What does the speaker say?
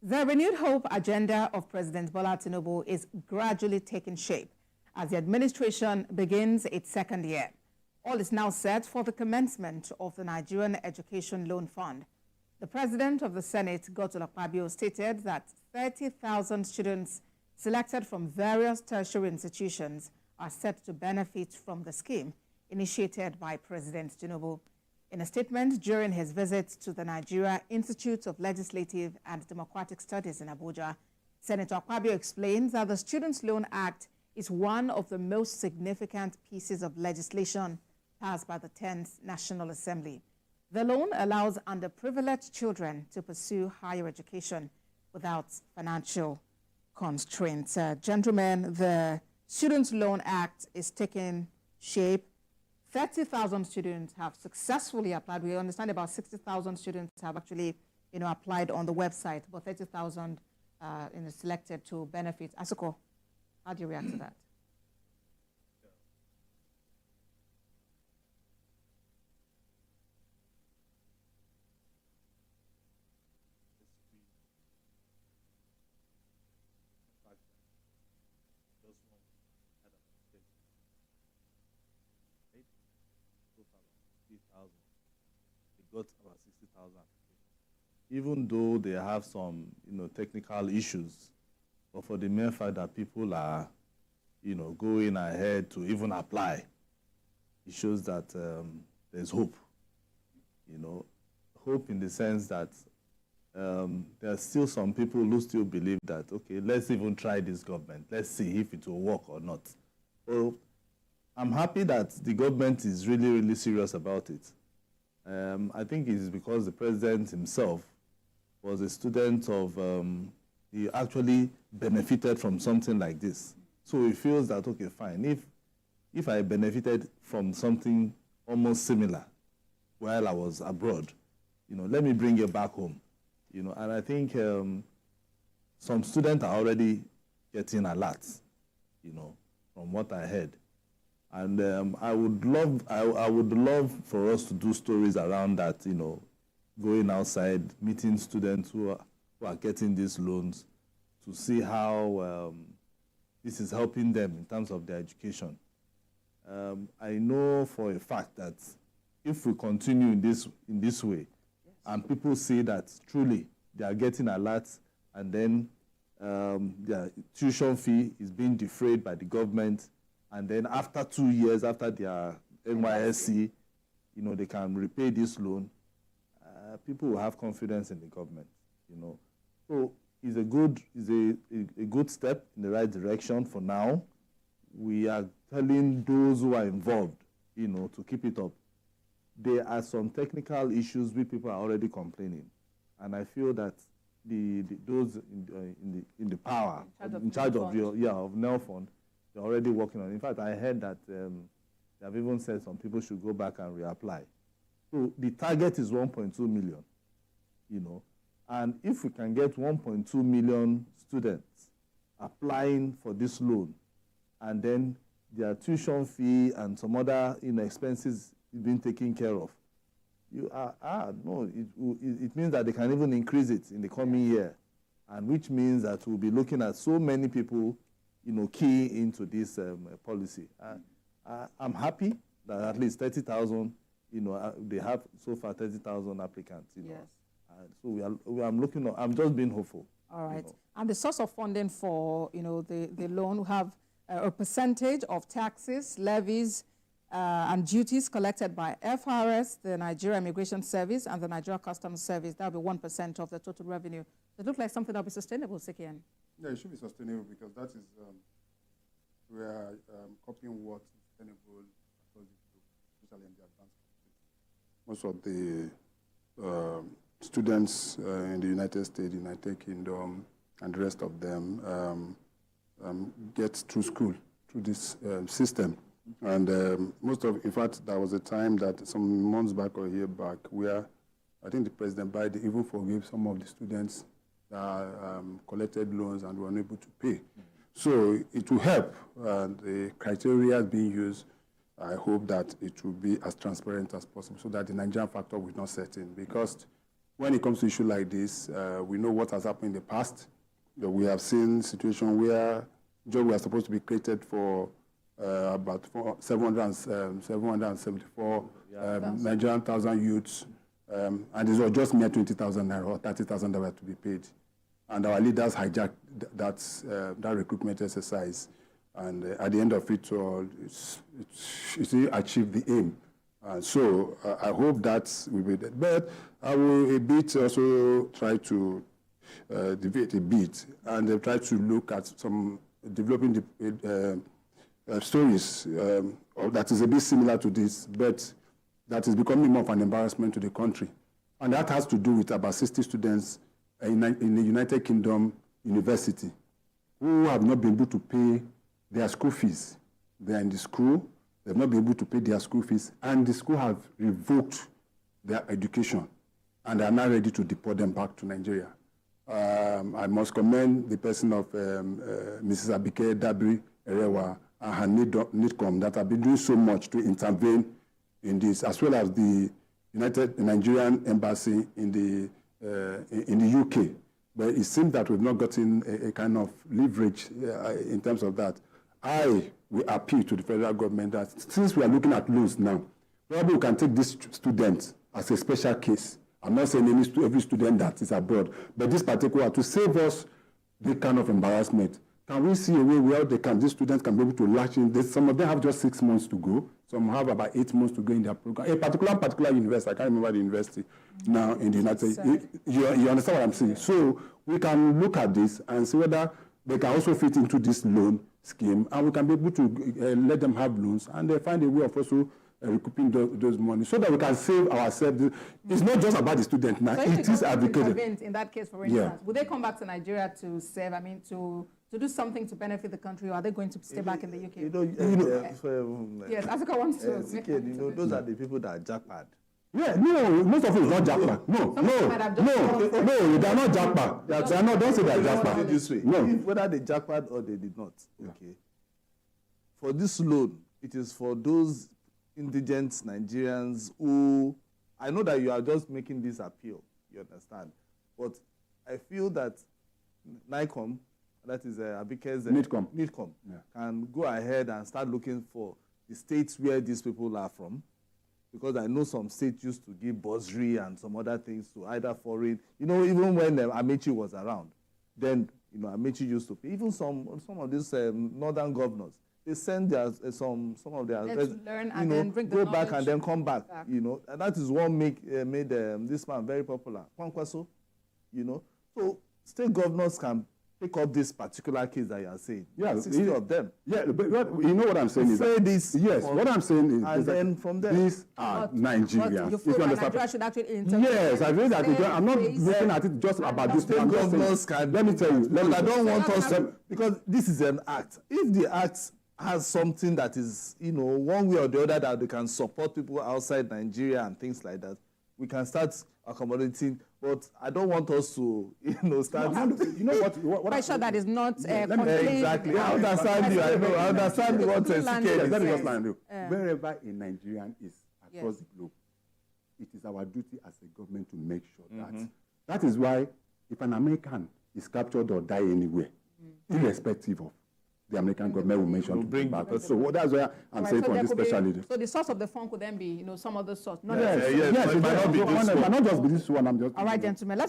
The renewed hope agenda of President Bola Tinubu is gradually taking shape as the administration begins its second year. All is now set for the commencement of the Nigerian Education Loan Fund. The President of the Senate, Godswill Akpabio, stated that 30,000 students selected from various tertiary institutions are set to benefit from the scheme initiated by President Tinubu. In a statement during his visit to the Nigeria Institute of Legislative and Democratic Studies in Abuja, Senator Akpabio explained that the Students' Loan Act is one of the most significant pieces of legislation passed by the 10th National Assembly. The loan allows underprivileged children to pursue higher education without financial constraints. Gentlemen, the Students' Loan Act is taking shape. 30,000 students have successfully applied. We understand about 60,000 students have actually, applied on the website, but 30,000 selected to benefit. Asuko, how do you react to that? They got about 60,000 applications. Even though they have some, technical issues, but for the mere fact that people are, going ahead to even apply, it shows that there's hope. Hope in the sense that there are still some people who still believe that, okay, let's even try this government. Let's see if it will work or not. So I'm happy that the government is really, really serious about it. I think it is because the president himself was a student of, he actually benefited from something like this. So he feels that, okay, fine, if I benefited from something almost similar while I was abroad, let me bring it back home. And I think some students are already getting alerts, from what I heard. And I would love for us to do stories around that, going outside, meeting students who are getting these loans to see how this is helping them in terms of their education. I know for a fact that if we continue in this way, yes, and people see that truly they are getting alerts, and then their tuition fee is being defrayed by the government, and then after 2 years, after their NYSC, they can repay this loan, people will have confidence in the government, So it's a good step in the right direction for now. We are telling those who are involved, to keep it up. There are some technical issues which people are already complaining, and I feel that those in the power, in charge of NEL Fund, they're already working on it. In fact, I heard that they have even said some people should go back and reapply. So the target is 1.2 million, and if we can get 1.2 million students applying for this loan, and then their tuition fee and some other expenses being taken care of, it means that they can even increase it in the coming year, and which means that we'll be looking at so many people key into this policy. I'm happy that at least 30,000, they have so far 30,000 applicants. Yes. So I'm just being hopeful. All right. And the source of funding for, the loan, we have a percentage of taxes, levies, and duties collected by FRS, the Nigerian Immigration Service, and the Nigeria Customs Service. That will be 1% of the total revenue. It looks like something that will be sustainable, Sekian. Yeah, it should be sustainable because that is, we are copying what is sustainable across the globe, especially in the advanced countries. Most of the students in the United States, United Kingdom, and the rest of them get through school, through this system. And in fact, there was a time that some months back or a year back where I think the President Biden even forgave some of the students that collected loans and were unable to pay. So it will help. The criteria being used, I hope that it will be as transparent as possible so that the Nigerian factor will not set in. Because when it comes to issues like this, we know what has happened in the past. We have seen situations where jobs were supposed to be created for about 774 Nigerian thousand youths, and it was just mere 20,000 naira or 30,000 that were to be paid. And our leaders hijacked that recruitment exercise. And at the end of it all, it's achieved the aim. So I hope that will be that. But I will a bit also try to deviate a bit and try to look at some developing stories that is a bit similar to this, but that is becoming more of an embarrassment to the country. And that has to do with about 60 students in the United Kingdom University who have not been able to pay their school fees. They are in the school, they've not been able to pay their school fees, and the school have revoked their education, and they are now ready to deport them back to Nigeria. I must commend the person of Mrs. Abike Dabiri Erewa and her NIDCOM that have been doing so much to intervene in this, as well as the Nigerian Embassy in the UK. But it seems that we've not gotten a kind of leverage in terms of that. I will appeal to the federal government that since we are looking at loans now, probably we can take this student as a special case. I'm not saying every student that is abroad, but this particular, to save us this kind of embarrassment, can we see a way where these students can be able to latch in? Some of them have just 6 months to go. Some have about 8 months to go in their program. A particular university, I can't remember the university now in the United States. You understand what I'm saying? So we can look at this and see whether they can also fit into this loan scheme, and we can be able to let them have loans, and they find a way of also recouping those money so that we can save ourselves. It's not just about the student now, so it is advocated. In that case, for instance, would they come back to Nigeria to serve, to do something to benefit the country, or are they going to stay back in the UK? Yes, Africa wants to. Those are the people that are jackpot. Yeah, no, most of it is not jackpot. No, they are not jackpot. They are not, don't say they are jackpot. This way. No. Whether they jackpot or they did not. Okay. For this loan, it is for those indigent Nigerians who, I know that you are just making this appeal, you understand, but I feel that NICOM, that is Abike's NIDCOM, can go ahead and start looking for the states where these people are from, because I know some states used to give bursary and some other things to either foreign, even when Amechi was around, then, Amechi used to pay. Even some of these northern governors, they send their, some of their, learn and then bring go back and then come back. And that is what made this man very popular. Kwankwaso, So state governors can pick up this particular case that you are saying. Yeah, 60 of them. Yeah, but you know what I'm saying is that, yes, what I'm saying is, and then from there, these are Nigerians. You feel like Nigeria should actually intervene. Yes, I feel that I'm not looking at it just about this. State governors can. Let me tell you. I don't want us to, because this is an act. If the act has something that is, one way or the other that they can support people outside Nigeria and things like that, we can start accommodating. But I don't want us to, start. What pressure that is not exactly. I understand you. I know. I understand what Let me just line you. Wherever a Nigerian is across the globe, it is our duty as a government to make sure that is why if an American is captured or die anywhere, irrespective of the American government will mention to bring back. So that's why I'm saying for this special leader. So the source of the fund could then be, some other source. Yes, it might not just be this one. All right, gentlemen.